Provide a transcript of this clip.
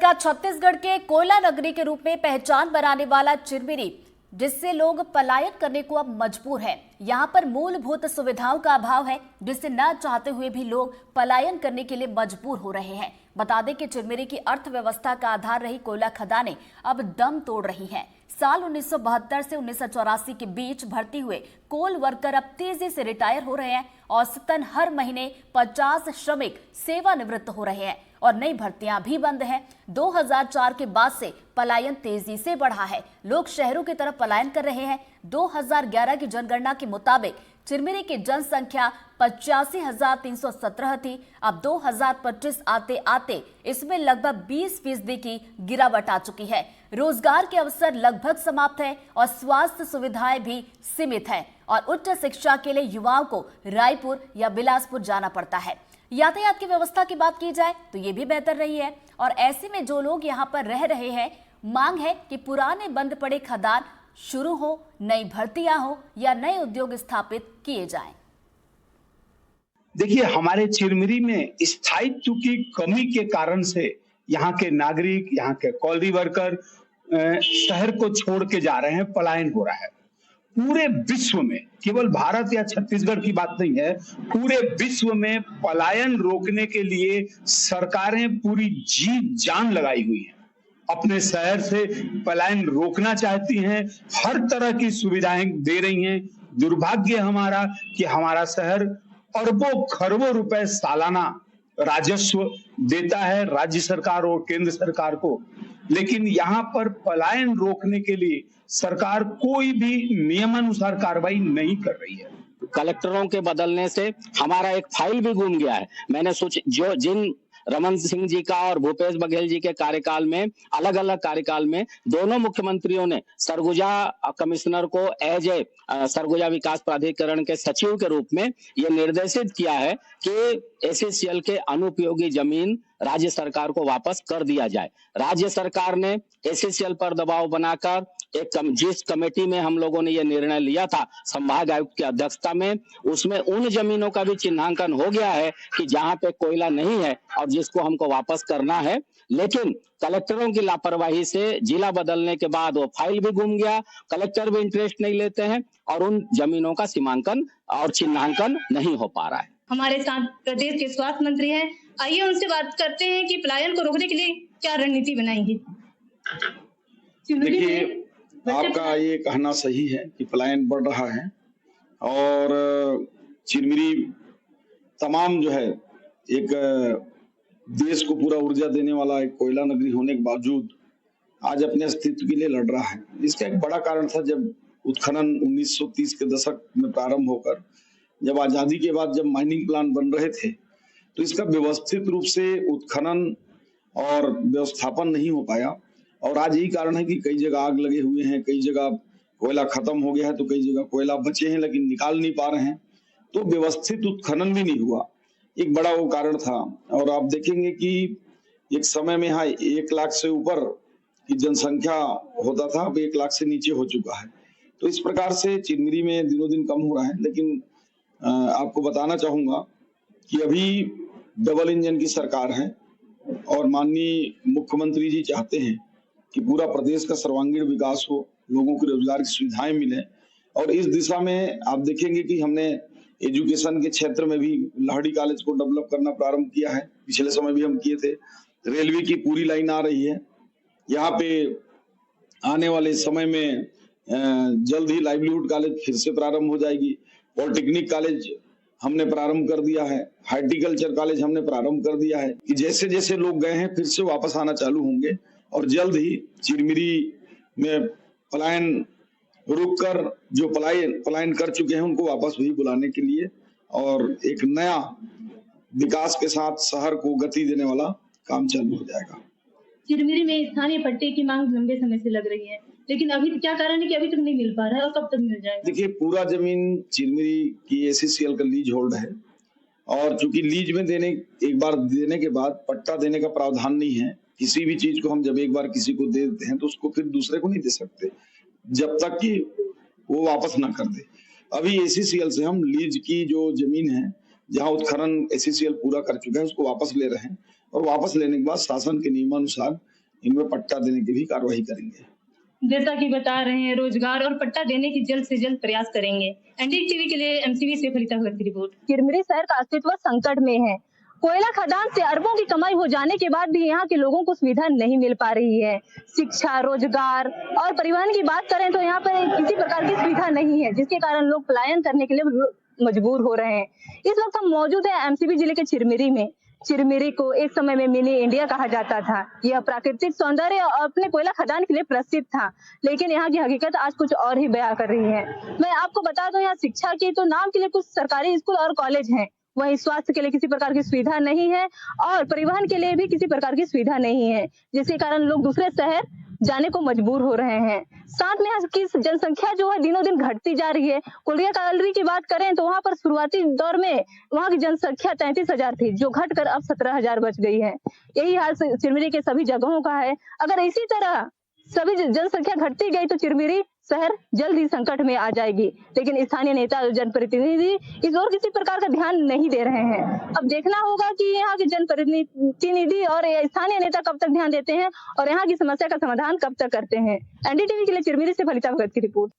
गुजरात छत्तीसगढ़ के कोयला नगरी के रूप में पहचान बनाने वाला चिरमिरी, जिससे लोग पलायन करने को अब मजबूर हैं। यहाँ पर मूलभूत सुविधाओं का अभाव है, जिससे न चाहते हुए भी लोग पलायन करने के लिए मजबूर हो रहे हैं। बता दें कि चिरमिरी की अर्थव्यवस्था का आधार रही कोयला खदानें अब दम तोड़ रही हैं। साल 1972 से 1984 के बीच भर्ती हुए कोल वर्कर अब तेजी से रिटायर हो रहे हैं। औसतन हर महीने 50 श्रमिक सेवानिवृत्त हो रहे हैं और नई भर्तियां भी बंद हैं। 2004 के बाद से पलायन तेजी से बढ़ा है। लोग शहरों की तरफ पलायन कर रहे हैं। 2011 की जनगणना के मुताबिक चिरमिरी की जनसंख्या 85,317 थी। अब 2025 आते आते इसमें लगभग 20% की गिरावट आ चुकी है। रोजगार के अवसर लगभग समाप्त है और स्वास्थ्य सुविधाएं भी सीमित है और उच्च शिक्षा के लिए युवाओं को रायपुर या बिलासपुर जाना पड़ता है। यातायात की व्यवस्था की बात की जाए तो ये भी बेहतर रही है और ऐसे में जो लोग यहाँ पर रह रहे हैं, मांग है कि पुराने बंद पड़े खदान शुरू हो, नई भर्तियां हो या नए उद्योग स्थापित किए जाएं। देखिए, हमारे चिरमिरी में स्थायित्व की कमी के कारण से यहाँ के नागरिक, यहाँ के कॉलोनी वर्कर शहर को छोड़ के जा रहे हैं, पलायन हो रहा है। पूरे विश्व में, केवल भारत या छत्तीसगढ़ की बात नहीं है, पूरे विश्व में पलायन रोकने के लिए सरकारें पूरी जी जान लगाई हुई हैं। अपने शहर से पलायन रोकना चाहती हैं, हर तरह की सुविधाएं दे रही हैं। दुर्भाग्य हमारा कि हमारा शहर अरबों खरबों रुपए सालाना राजस्व देता है राज्य सरकार और केंद्र सरकार को, लेकिन यहाँ पर पलायन रोकने के लिए सरकार कोई भी नियमानुसार कार्रवाई नहीं कर रही है। कलेक्टरों के बदलने से हमारा एक फाइल भी गुम गया है। मैंने जिन रमन सिंह जी का और भूपेश बघेल जी के कार्यकाल में, अलग अलग कार्यकाल में दोनों मुख्यमंत्रियों ने सरगुजा कमिश्नर को एज ए सरगुजा विकास प्राधिकरण के सचिव के रूप में यह निर्देशित किया है कि एससीसीएल के अनुपयोगी जमीन राज्य सरकार को वापस कर दिया जाए। राज्य सरकार ने एससीसीएल पर दबाव बनाकर जिस कमेटी में हम लोगों ने यह निर्णय लिया था संभाग आयुक्त की अध्यक्षता में, उसमें उन जमीनों का भी चिन्हांकन हो गया है कि जहां पे कोयला नहीं है और जिसको हमको वापस करना है। लेकिन कलेक्टरों की लापरवाही से जिला बदलने के बाद वो फाइल भी गुम गया, कलेक्टर भी इंटरेस्ट नहीं लेते हैं और उन जमीनों का सीमांकन और चिन्हांकन नहीं हो पा रहा है। हमारे साथ प्रदेश के स्वास्थ्य मंत्री हैं, आइए उनसे बात करते हैं कि पलायन को रोकने के लिए क्या रणनीति बनाएंगे। देखिए, आपका ये कहना सही है कि पलायन बढ़ रहा है और चिरमिरी तमाम जो है एक देश को पूरा ऊर्जा देने वाला एक कोयला नगरी होने के बावजूद आज अपने अस्तित्व के लिए लड़ रहा है। इसका एक बड़ा कारण था जब उत्खनन 1930 के दशक में प्रारंभ होकर जब आजादी के बाद जब माइनिंग प्लान बन रहे थे तो इसका व्यवस्थित रूप से उत्खनन और व्यवस्थापन नहीं हो पाया और आज यही कारण है कि कई जगह आग लगे हुए हैं, कई जगह कोयला खत्म हो गया है तो कई जगह कोयला बचे हैं लेकिन निकाल नहीं पा रहे हैं, तो व्यवस्थित उत्खनन भी नहीं हुआ। एक बड़ा वो कारण था। और आप देखेंगे कि एक समय में यहाँ 1 लाख से ऊपर की जनसंख्या होता था, अब 1 लाख से नीचे हो चुका है। तो इस प्रकार से चिरमिरी में दिनों दिन कम हो रहा है। लेकिन आपको बताना चाहूंगा कि अभी डबल इंजन की सरकार है और माननीय मुख्यमंत्री जी चाहते हैं कि पूरा प्रदेश का सर्वांगीण विकास हो, लोगों को रोजगार की सुविधाएं मिले और इस दिशा में आप देखेंगे कि हमने एजुकेशन के क्षेत्र में भी लाहड़ी कॉलेज को डेवलप करना प्रारंभ किया है। पिछले समय भी हम किए थे। रेलवे की पूरी लाइन आ रही है। यहाँ पे आने वाले समय में जल्द ही लाइवलीहुड कॉलेज फिर से प्रारंभ हो जाएगी। पॉलिटेक्निक कॉलेज हमने प्रारंभ कर दिया है। हार्टिकल्चर कॉलेज हमने प्रारंभ कर दिया है कि जैसे जैसे लोग गए हैं फिर से वापस आना चालू होंगे और जल्द ही चिरमिरी में पलायन रुककर जो पलायन कर चुके हैं उनको वापस भी बुलाने के लिए और एक नया विकास के साथ शहर को गति देने वाला काम चालू हो जाएगा। चिरमिरी में स्थानीय पट्टे की मांग लंबे समय से लग रही है, लेकिन अभी क्या कारण है कि अभी तक नहीं मिल पा रहा है और कब तक मिल जाएगा? देखिए, पूरा जमीन चिरमिरी की एससीसीएल का लीज होल्ड है और चूंकि लीज में एक बार देने के बाद पट्टा देने का प्रावधान नहीं है। किसी भी चीज को हम जब एक बार किसी को दे देते हैं तो उसको फिर दूसरे को नहीं दे सकते जब तक कि वो वापस ना कर दे। अभी एससीसीएल से हम लीज की जो जमीन है जहां उत्खनन एससीसीएल पूरा कर चुका है उसको वापस ले रहे हैं और वापस लेने के बाद शासन के नियमानुसार इनमें पट्टा देने की भी कार्रवाई करेंगे। जैसा कि बता रहे हैं, रोजगार और पट्टा देने की जल्द से जल्द प्रयास करेंगे। एनडीटीवी के लिए एमसीबी से फलिता भगत की रिपोर्ट। चिरमिरी शहर का अस्तित्व संकट में है। कोयला खदान से अरबों की कमाई हो जाने के बाद भी यहाँ के लोगों को सुविधा नहीं मिल पा रही है। शिक्षा, रोजगार और परिवहन की बात करें तो यहाँ पर किसी प्रकार की सुविधा नहीं है, जिसके कारण लोग पलायन करने के लिए मजबूर हो रहे हैं। इस वक्त हम मौजूद हैं एमसीबी जिले के चिरमिरी में। चिरमिरी को एक समय में मिनी इंडिया कहा जाता था। यह प्राकृतिक सौंदर्य और अपने कोयला खदान के लिए प्रसिद्ध था, लेकिन यहाँ की हकीकत आज कुछ और ही बयां कर रही है। मैं आपको बता दूं, यहाँ शिक्षा की तो नाम के लिए कुछ सरकारी स्कूल और कॉलेज हैं, वहीं स्वास्थ्य के लिए किसी प्रकार की सुविधा नहीं है और परिवहन के लिए भी किसी प्रकार की सुविधा नहीं है, जिसके कारण लोग दूसरे शहर जाने को मजबूर हो रहे हैं। साथ में यहाँ की जनसंख्या जो है दिनों दिन घटती जा रही है। कुलिया कॉलोनी की बात करें तो वहाँ पर शुरुआती दौर में वहाँ की जनसंख्या 33,000 थी, जो घटकर अब 17,000 बच गई है। यही हाल चिरमिरी के सभी जगहों का है। अगर इसी तरह सभी जनसंख्या घटती गई तो चिरमिरी शहर जल्द ही संकट में आ जाएगी, लेकिन स्थानीय नेता और जनप्रतिनिधि इस ओर किसी प्रकार का ध्यान नहीं दे रहे हैं। अब देखना होगा कि यहाँ के जनप्रतिनिधि और स्थानीय नेता कब तक ध्यान देते हैं और यहाँ की समस्या का समाधान कब तक करते हैं। एनडीटीवी के लिए चिरमिरी से फलिता भगत की रिपोर्ट।